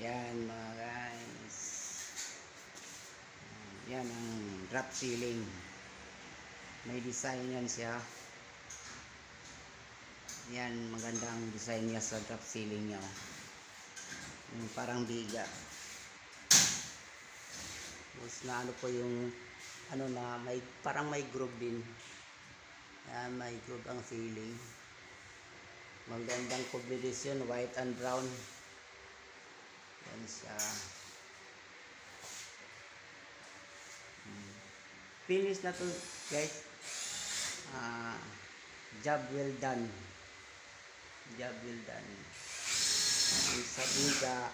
Yan mga guys. Yan ang drop ceiling. May design yan siya. Yan, magandang design niya sa drop ceiling niya. Yung parang biga. Tapos na ano po yung ano na may parang may groove din. Yan, may groove ang ceiling. Magandang combination, white and brown. Yan siya. Finish na to guys. Job well done. Job well done. Sa biga.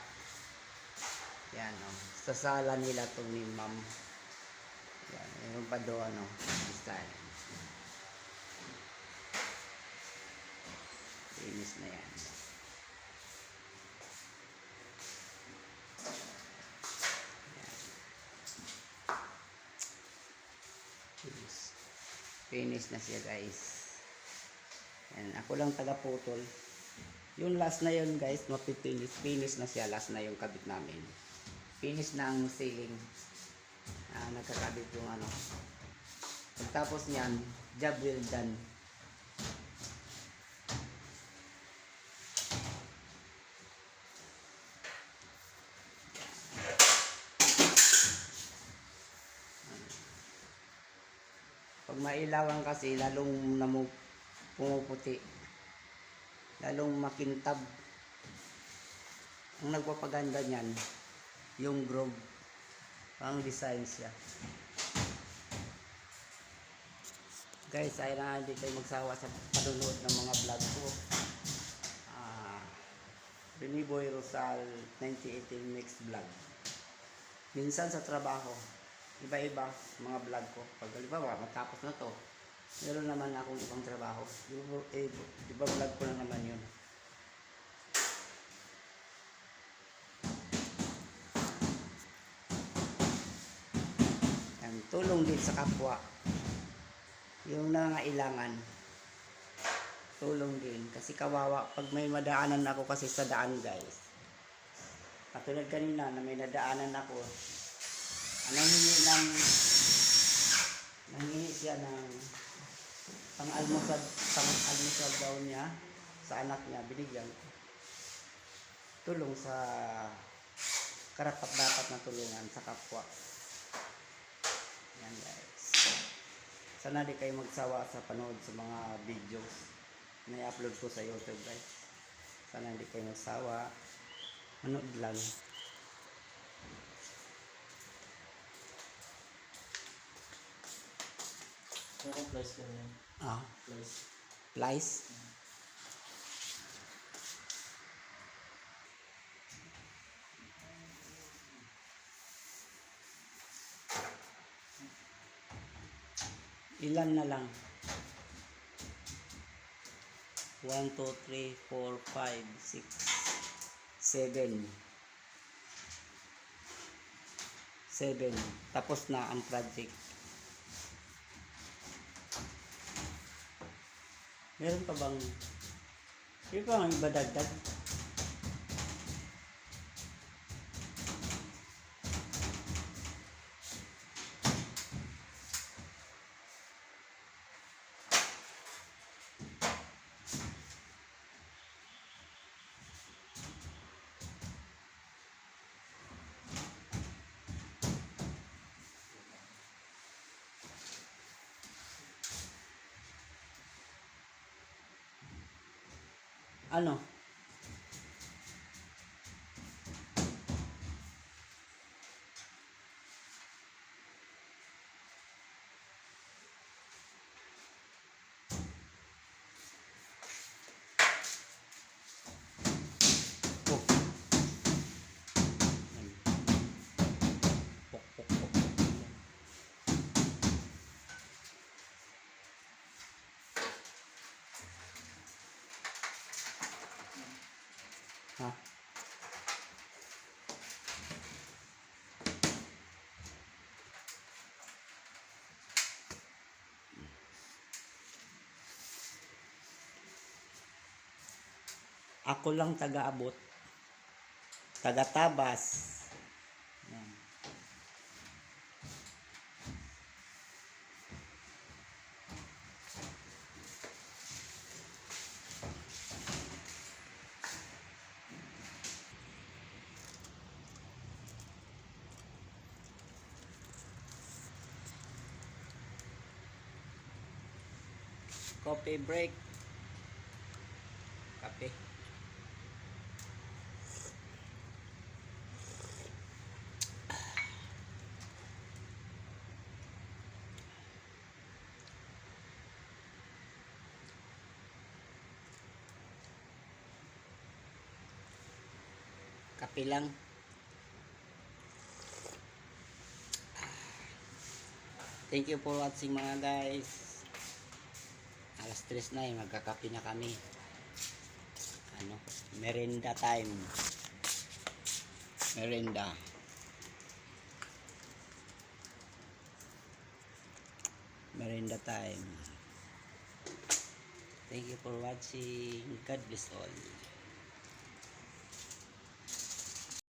Yan o. Sa sala nila to ni ma'am. Yan. Meron pa doon o. Style. Finish na yan. Finish na siya guys. Yan, ako lang taga-putol. Yung last na yun guys, mapipinish. Finish na siya. Last na yung kabit namin. Finish na ang ceiling. Nagkakabit yung ano. Pagtapos niyan, job well done. Pag mailawan kasi, lalong pumuputi. Lalong makintab. Ang nagpapaganda niyan, yung groove. Ang design siya. Guys, ay na hindi kayo magsawa sa panunood ng mga vlog ko. Biniboy Rosal 1918 Mix Vlog. Minsan sa trabaho, iba-iba mga vlog ko. Pag halimbawa, matapos na to, meron naman akong ibang trabaho. Iba vlog ko na naman yun. Yan, tulong din sa kapwa. Yung nangailangan. Tulong din. Kasi kawawa, pag may madaanan ako kasi sa daan guys. Katulad kanina na may nadaanan ako. Nanghingi siya ng pang-almusal daw niya sa anak niya, binigyan ko. Tulong sa karapat-dapat na tulungan sa kapwa. Yan guys. Sana di kayo magsawa sa panood sa mga videos na i-upload ko sa YouTube guys. Sana hindi kayo magsawa. Manood lang. Pero place ko yan. Place. Plies? Ilan na lang? 1, 2, 3, 4, 5, 6, 7. 7. Tapos na ang project. Meron pa bang? Meron pa bang iba dagdag? Ano? Oh. Pok, pok, pok. Ha? Ako lang taga-abot. taga-Tabas. Yan. Coffee break. Kape. Kape lang. Thank you for watching mga guys. Alas 3 na magkakape na kami. Merenda time. Merenda. Merenda time. Thank you for watching. God bless all.